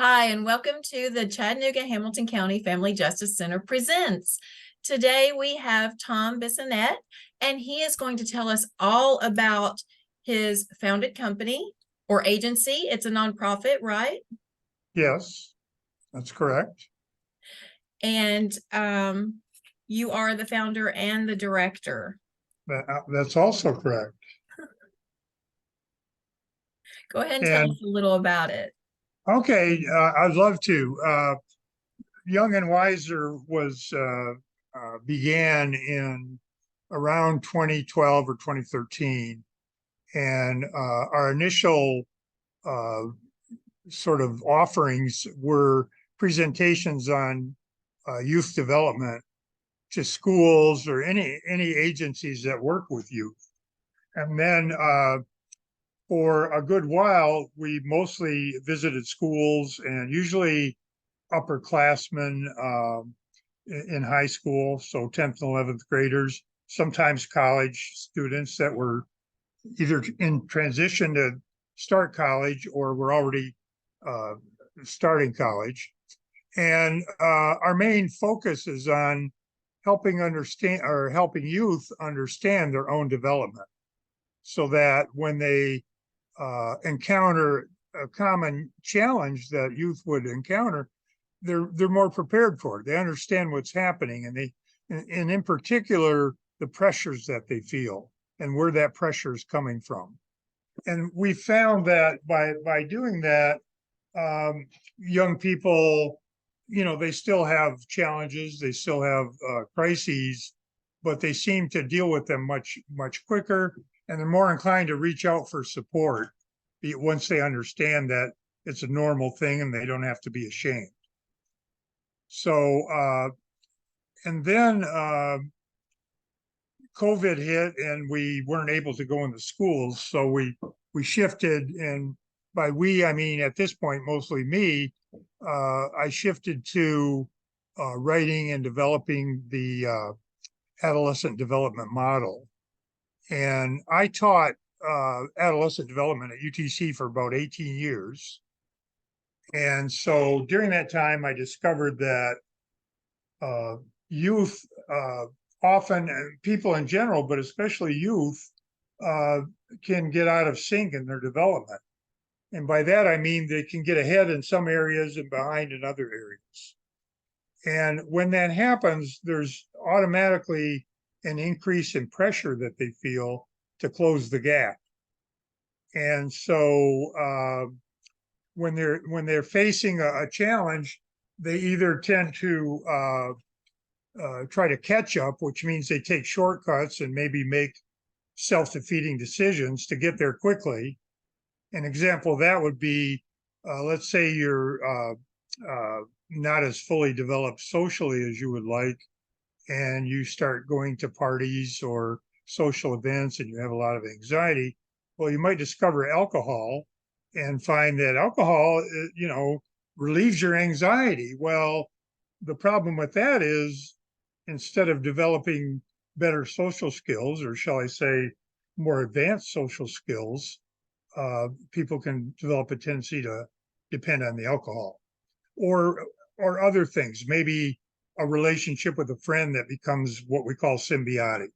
Hi, and welcome to the Chattanooga-Hamilton County Family Justice Center Presents. Today we have Tom Bissonette, and he is going to tell us all about his founded company or agency. It's a nonprofit, right? Yes, that's correct. And you are the founder and the director. That's also correct. Go ahead and tell And us a little about it. okay, I'd love to. Young and Wiser was began in around 2012 or 2013, and our initial uh, sort of offerings were presentations on youth development to schools or any agencies that work with youth. And then for a good while, we mostly visited schools and usually upperclassmen in high school, so 10th and 11th graders, sometimes college students that were either in transition to start college or were already uh, starting college. And our main focus is on helping youth understand their own development so that when they encounter a common challenge that youth would encounter, they're more prepared for it. They understand what's happening, and in particular the pressures that they feel and where that pressure is coming from. And we found that by doing that, young people, they still have challenges, they still have crises, but they seem to deal with them much quicker, and they're more inclined to reach out for support once they understand that it's a normal thing and they don't have to be ashamed. So, and then COVID hit and we weren't able to go into schools. So we shifted, and by we, I mean, at this point, mostly me, I shifted to writing and developing the adolescent development model. And I taught adolescent development at UTC for about 18 years. And so during that time, I discovered that youth, often people in general, but especially youth, can get out of sync in their development. And by that, I mean they can get ahead in some areas and behind in other areas. And when that happens, there's automatically an increase in pressure that they feel to close the gap. And so when they're facing a challenge, they either tend to try to catch up, which means they take shortcuts and maybe make self-defeating decisions to get there quickly. An example of that would be, let's say you're not as fully developed socially as you would like, and you start going to parties or social events and you have a lot of anxiety. Well, you might discover alcohol and find that alcohol, relieves your anxiety. Well, the problem with that is instead of developing better social skills, or shall I say more advanced social skills, people can develop a tendency to depend on the alcohol or other things, maybe a relationship with a friend that becomes what we call symbiotic.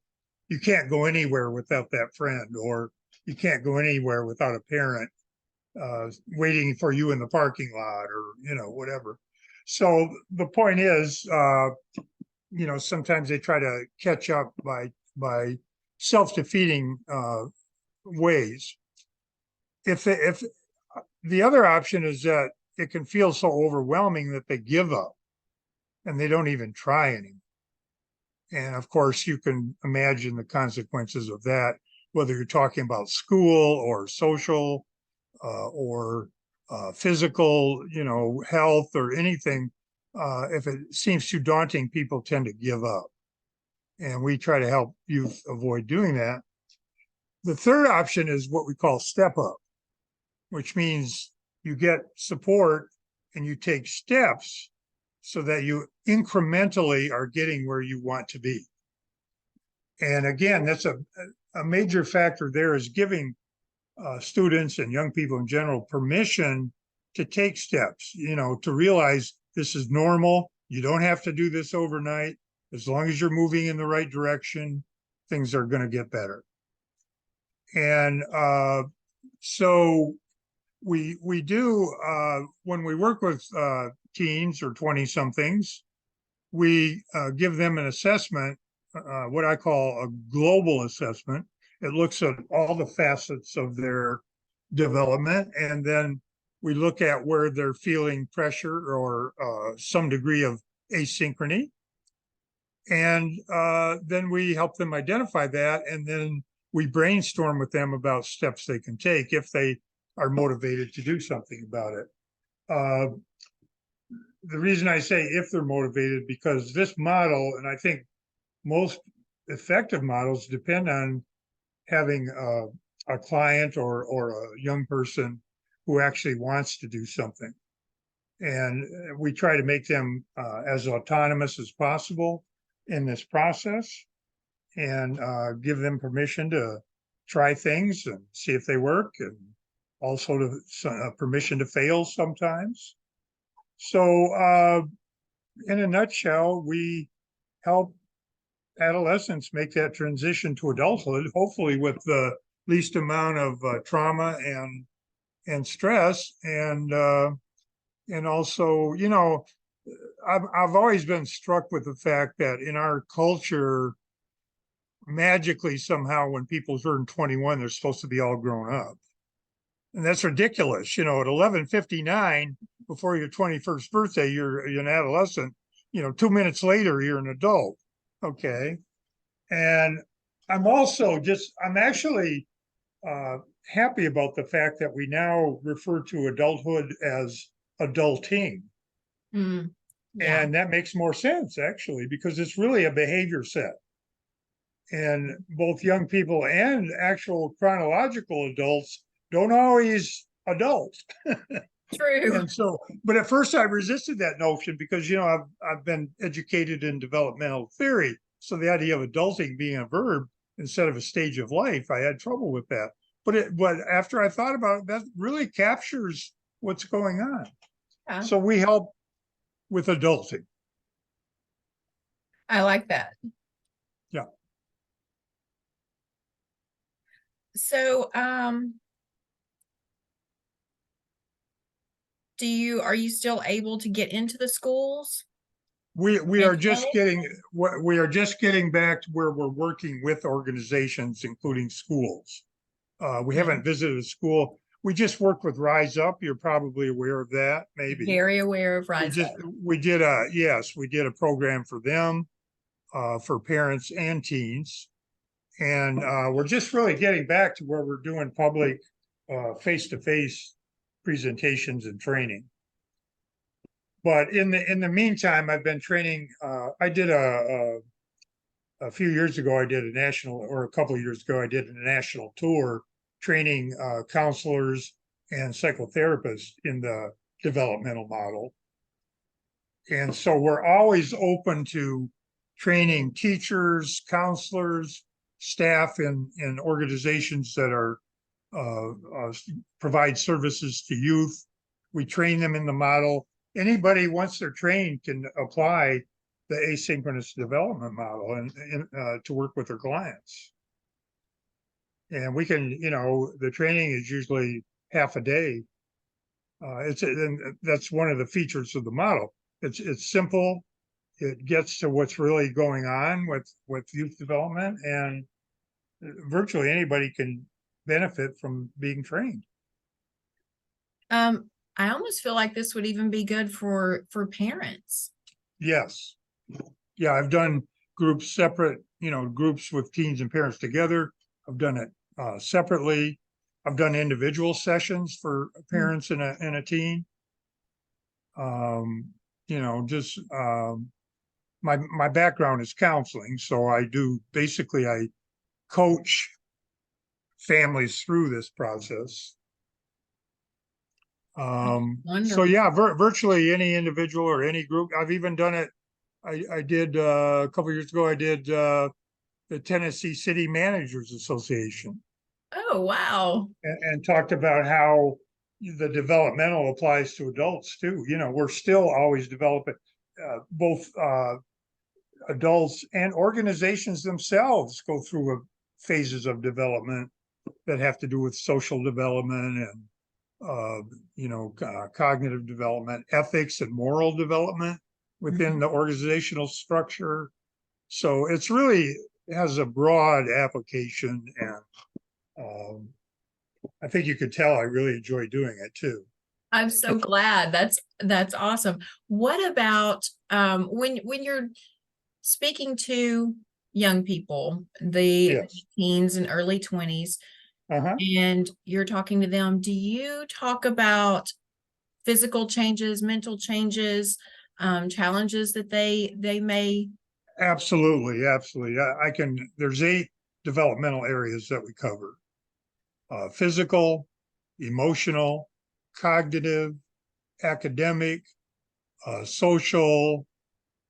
You can't go anywhere without that friend, or you can't go anywhere without a parent waiting for you in the parking lot, or whatever. So the point is, sometimes they try to catch up by self-defeating ways. If the other option is that it can feel so overwhelming that they give up and they don't even try anymore. And of course, you can imagine the consequences of that, whether you're talking about school or social or physical, health or anything. If it seems too daunting, people tend to give up. And we try to help youth avoid doing that. The third option is what we call step up, which means you get support and you take steps so that you incrementally are getting where you want to be. And again, that's a major factor there is giving students and young people in general permission to take steps, to realize this is normal. You don't have to do this overnight. As long as you're moving in the right direction, things are going to get better. And so we do when we work with teens or 20 somethings, we give them an assessment, what I call a global assessment. It looks at all the facets of their development, and then we look at where they're feeling pressure or some degree of asynchrony. And then we help them identify that, and then we brainstorm with them about steps they can take if they are motivated to do something about it. The reason I say if they're motivated, because this model, and I think most effective models, depend on having a client or a young person who actually wants to do something. And we try to make them as autonomous as possible in this process, and give them permission to try things and see if they work, and also to permission to fail sometimes. So in a nutshell, we help adolescents make that transition to adulthood, hopefully with the least amount of trauma and stress. And also, I've always been struck with the fact that in our culture, magically somehow when people turn 21, they're supposed to be all grown up. And that's ridiculous. At 11:59, before your 21st birthday, you're an adolescent. 2 minutes later, you're an adult. Okay. And I'm actually happy about the fact that we now refer to adulthood as adulting. Mm, yeah. And that makes more sense, actually, because it's really a behavior set. And both young people and actual chronological adults don't always adult. True. And so, but at first I resisted that notion because, I've been educated in developmental theory. So the idea of adulting being a verb instead of a stage of life, I had trouble with that. But after I thought about it, that really captures what's going on. Yeah. So we help with adulting. I like that. Yeah. So, are you still able to get into the schools? We are just help? getting back to where we're working with organizations, including schools. We haven't visited a school. We just worked with Rise Up. You're probably aware of that, maybe. Very aware of Rise Up. We did a program for them, for parents and teens. And we're just really getting back to where we're doing public face-to-face presentations and training. But in the meantime, I've been training. I did a few years ago, a couple of years ago, I did a national tour training counselors and psychotherapists in the developmental model. And so we're always open to training teachers, counselors, staff in organizations that are provide services to youth. We train them in the model. Anybody, once they're trained, can apply the asynchronous development model and to work with their clients. And we can, the training is usually half a day. And that's one of the features of the model. It's simple. It gets to what's really going on with youth development, and virtually anybody can benefit from being trained. I almost feel like this would even be good for parents. Yes. Yeah, I've done groups separate, groups with teens and parents together. I've done it separately. I've done individual sessions for parents and a teen. My background is counseling, so I coach families through this process. So yeah, virtually any individual or any group. I've even done it. I did a couple of years ago. I did the Tennessee City Managers Association. Oh, wow. And talked about how the developmental applies to adults too. You know, we're still always developing, both adults and organizations themselves go through phases of development that have to do with social development and cognitive development, ethics and moral development within the organizational structure. So it's really has a broad application, and I think you could tell I really enjoy doing it too. I'm so glad. That's awesome. What about when you're speaking to young people, the Yes. teens and early 20s, Uh-huh. and you're talking to them, do you talk about physical changes, mental changes, challenges that they may? Absolutely, absolutely. I can, there's 8 developmental areas that we cover. Physical, emotional, cognitive, academic, social.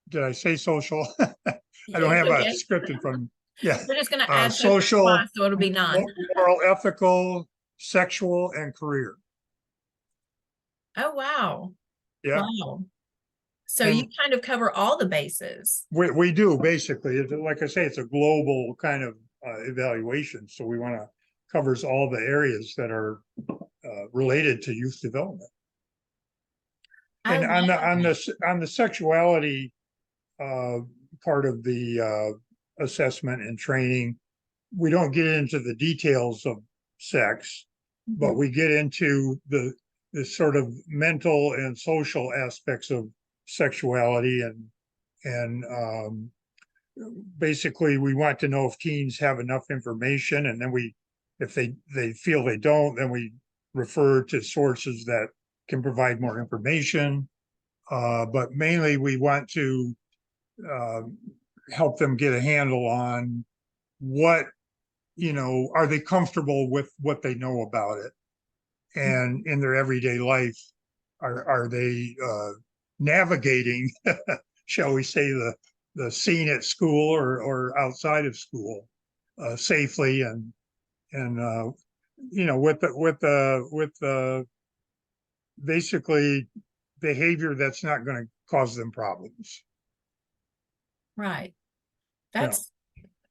Did I say social? I don't It's have a okay. script in front of me. Yeah. We're just going to add social Social, twice, so it'll be 9. moral, ethical, sexual, and career. Oh, wow. Yeah. Wow. So you And kind of cover all the bases. we do basically, like I say, it's a global kind of evaluation. So we want to covers all the areas that are related to youth development. I And love on the sexuality uh, part of the assessment and training, we don't get into the details of sex, but Mhm. we get into the sort of mental and social aspects of sexuality, and basically we want to know if teens have enough information, and then if they feel they don't, then we refer to sources that can provide more information. But mainly we want to uh, help them get a handle on what, are they comfortable with what they know about it? And in their everyday life, are they navigating, shall we say, the scene at school or outside of school safely, and with the basically behavior that's not going to cause them problems. Right. Yeah,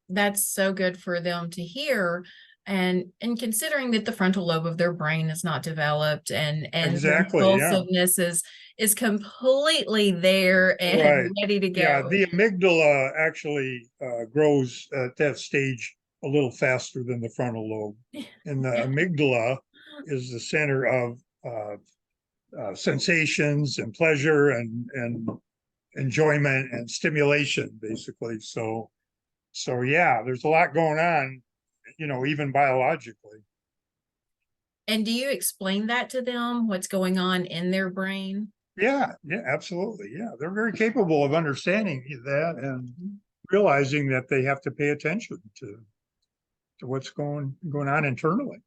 That's so good for them to hear. And considering that the frontal lobe of their brain is not developed, and the exactly. Yeah. impulsiveness is completely there and Right. ready to Yeah, go. the amygdala actually grows at that stage a little faster than the frontal lobe. And the amygdala is the center of sensations and pleasure and enjoyment and stimulation, basically. So yeah, there's a lot going on, even biologically. And do you explain that to them, what's going on in their brain? Yeah, yeah, absolutely. Yeah, they're very capable of understanding that and realizing that they have to pay attention to what's going on internally.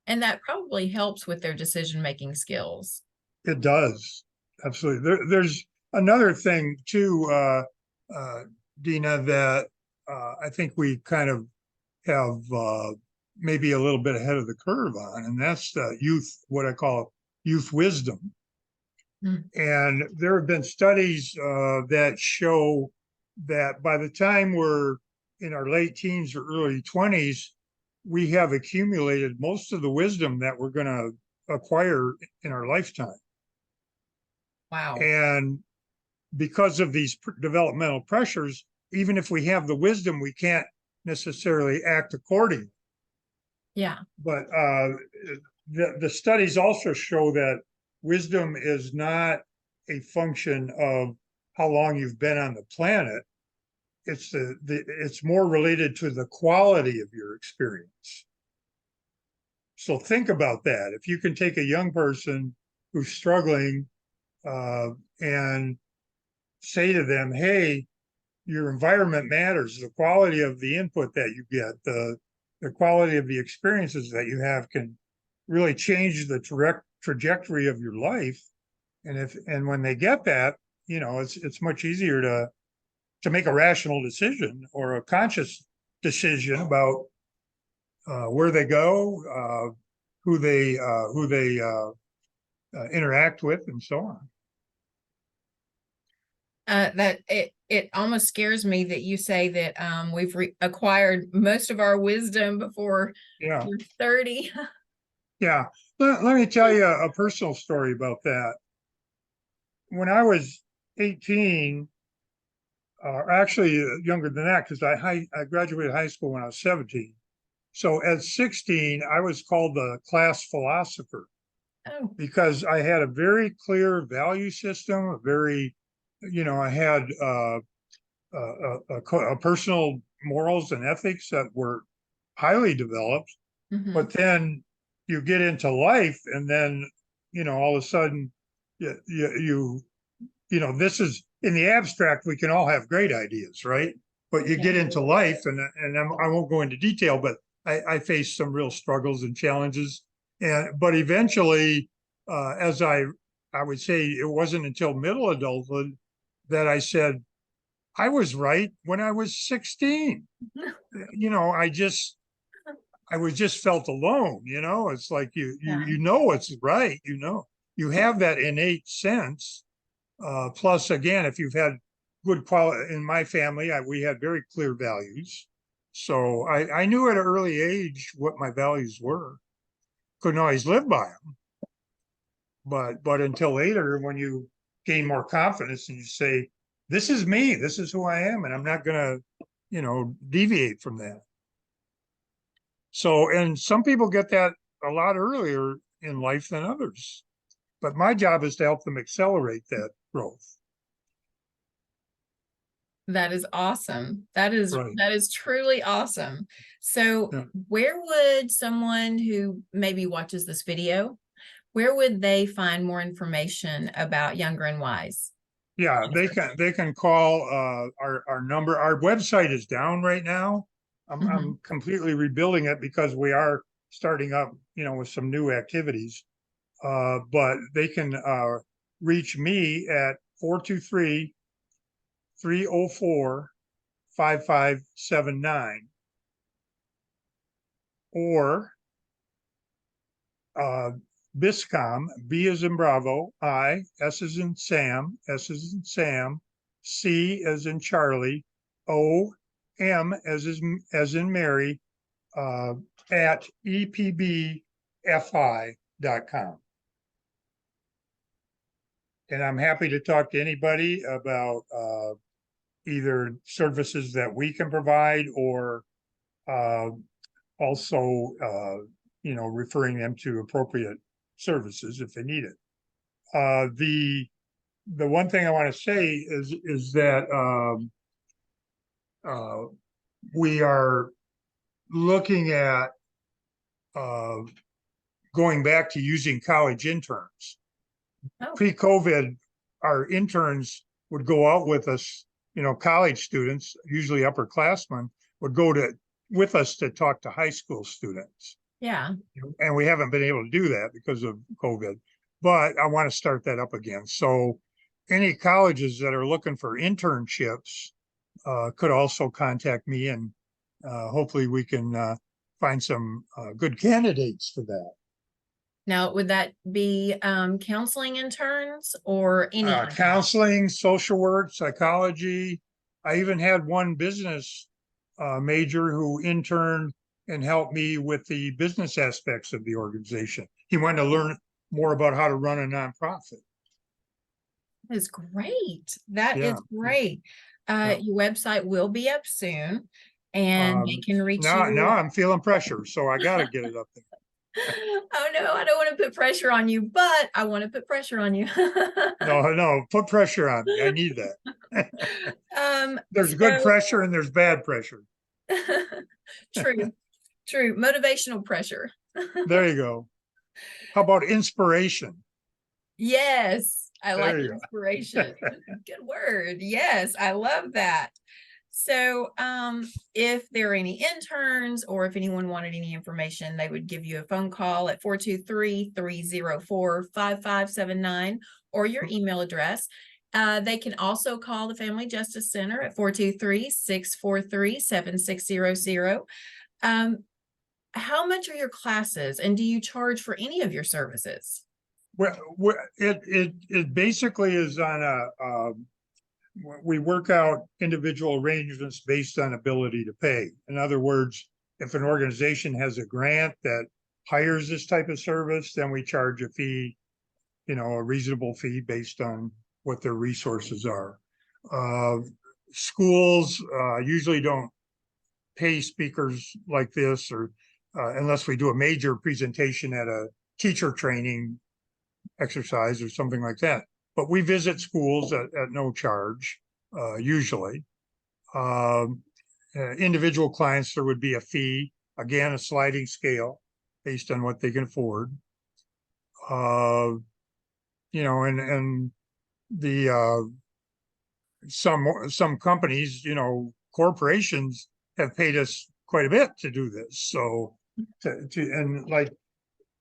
And that probably helps with their decision-making skills. It does. Absolutely. There's another thing too, Dina, that I think we kind of have maybe a little bit ahead of the curve on, and that's what I call youth wisdom. Mm. And there have been studies that show that by the time we're in our late teens or early 20s, we have accumulated most of the wisdom that we're going to acquire in our lifetime. Wow. And because of these developmental pressures, even if we have the wisdom, we can't necessarily act accordingly. Yeah. But the studies also show that wisdom is not a function of how long you've been on the planet. It's more related to the quality of your experience. So think about that. If you can take a young person who's struggling and say to them, "Hey, your environment matters. The quality of the input that you get, the quality of the experiences that you have can really change the trajectory of your life." And when they get that, it's much easier to make a rational decision or a conscious decision about where they go, who they interact with and so on. That it almost scares me that you say that we've acquired most of our wisdom before Yeah, you're 30. yeah. Let me tell you a personal story about that. When I was 18, actually younger than that, because I graduated high school when I was 17. So at 16, I was called the class philosopher Oh. because I had a very clear value system, I had a personal morals and ethics that were highly developed. Mm-hmm. But then you get into life, and then all of a sudden, this is in the abstract. We can all have great ideas, right? But you Yeah. get into life, and I won't go into detail, but I faced some real struggles and challenges, but eventually, as I would say, it wasn't until middle adulthood that I said I was right when I was 16. I was just felt alone. It's like Yeah. it's right. You have that innate sense. Plus, again, if you've had good quality in my family, we had very clear values. So I knew at an early age what my values were. Couldn't always live by them, but until later, when you gain more confidence and you say, "This is me. This is who I am," and I'm not gonna, deviate from that. So, and some people get that a lot earlier in life than others. But my job is to help them accelerate that growth. That is awesome. That is Right. that is truly awesome. So, Yeah. where would someone who maybe watches this video, where would they find more information about Younger and Wise? Yeah, they can call our number. Our website is down right now. Mhm. I'm completely rebuilding it because we are starting up, with some new activities. But they can reach me at 423-304-5579, or BISCOM, B as in Bravo, S as in Sam, C as in Charlie, O, M as in Mary, at epbfi.com. And I'm happy to talk to anybody about either services that we can provide, or uh, also, referring them to appropriate services if they need it. The one thing I want to say is that we are looking at uh, going back to using college interns. Oh, Pre-COVID, our interns would go out with us. College students, usually upperclassmen, would go with us to talk to high school students. yeah. And we haven't been able to do that because of COVID. But I want to start that up again. So any colleges that are looking for internships could also contact me, and hopefully we can find some good candidates for that. Now, would that be counseling interns or any? Counseling, social work, psychology. I even had one business major who interned and helped me with the business aspects of the organization. He wanted to learn more about how to run a nonprofit. That is great. That is Yeah. great. Yeah. Your website will be up soon, and they can reach Now you. I'm feeling pressure, so I got to get it up there. Oh no, I don't want to put pressure on you, but I want to put pressure on you. No, put pressure on me. I need that. There's good So pressure and there's bad pressure. true, true. Motivational pressure. There you go. How about inspiration? Yes, I like There you inspiration. Good word. Yes, I love that. So, if there are any interns or if anyone wanted any information, they would give you a phone call at 423-304-5579 or your email address. They can also call the Family Justice Center at 423-643-7600. how much are your classes and do you charge for any of your services? It basically is on we work out individual arrangements based on ability to pay. In other words, if an organization has a grant that hires this type of service, then we charge a fee, a reasonable fee based on what their resources are. Schools usually don't pay speakers like this, or unless we do a major presentation at a teacher training exercise or something like that. But we visit schools at no charge, usually. Individual clients, there would be a fee, again, a sliding scale based on what they can afford. And the some companies, corporations have paid us quite a bit to do this. So and like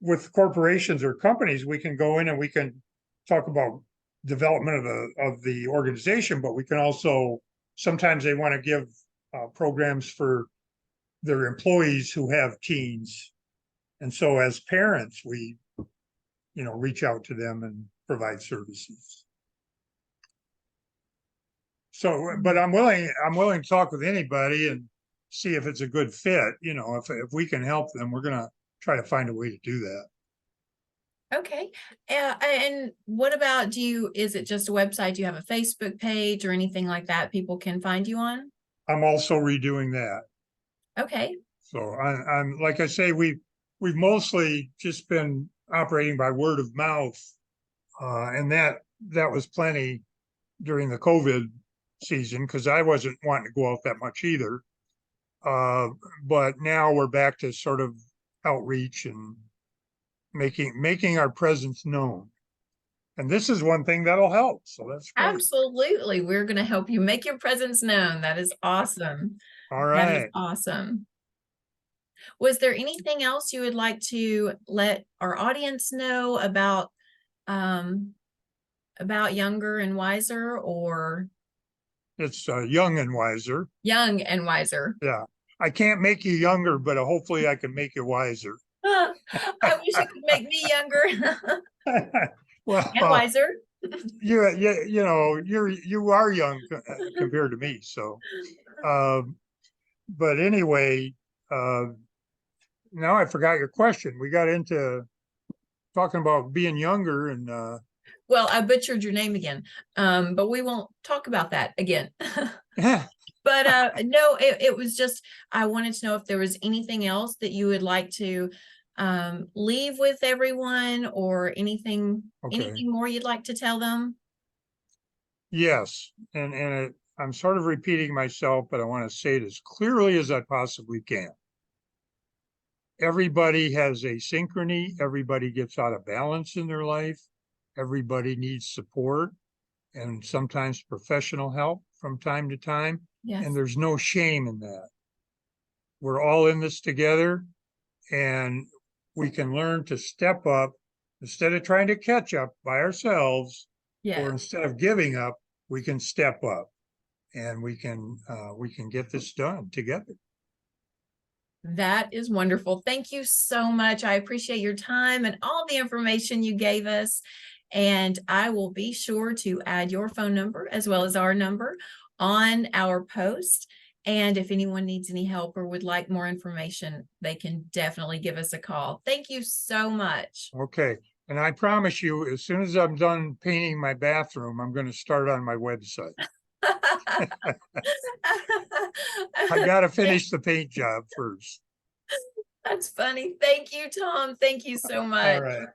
with corporations or companies, we can go in and we can talk about development of the organization, but we can also, sometimes they want to give programs for their employees who have teens. And so as parents, we, reach out to them and provide services. So, but I'm willing to talk with anybody and see if it's a good fit. If we can help them, we're going to try to find a way to do that. Okay. And what about, is it just a website? Do you have a Facebook page or anything like that people can find you on? I'm also redoing that. Okay. So I'm like I say, we've mostly just been operating by word of mouth. And that was plenty during the COVID season because I wasn't wanting to go out that much either. But now we're back to sort of outreach and making our presence known. And this is one thing that'll help. So that's great. Absolutely. We're going to help you make your presence known. That is awesome. All That is right. awesome. Was there anything else you would like to let our audience know about Younger and Wiser, or It's Young and Wiser. Young and Wiser? Yeah. I can't make you younger, but hopefully I can make you wiser. I wish it could make me younger Well, and wiser. you are young compared to me. So, but anyway, now I forgot your question. We got into talking about being younger and well, I butchered your name again, but we won't talk about that again. yeah. But no, it was just, I wanted to know if there was anything else that you would like to leave with everyone, or anything more you'd like to tell them. Yes, and I'm sort of repeating myself, but I want to say it as clearly as I possibly can. Everybody has asynchrony. Everybody gets out of balance in their life. Everybody needs support and sometimes professional help from time to time. Yes. And there's no shame in that. We're all in this together, and we can learn to step up instead of trying to catch up by ourselves. Yes. Or instead of giving up, we can step up and we can get this done together. That is wonderful. Thank you so much. I appreciate your time and all the information you gave us. And I will be sure to add your phone number as well as our number on our post. And if anyone needs any help or would like more information, they can definitely give us a call. Thank you so much. Okay. And I promise you, as soon as I'm done painting my bathroom, I'm going to start on my website. I got to finish the paint job first. That's funny. Thank you, Tom. Thank you so much. All right.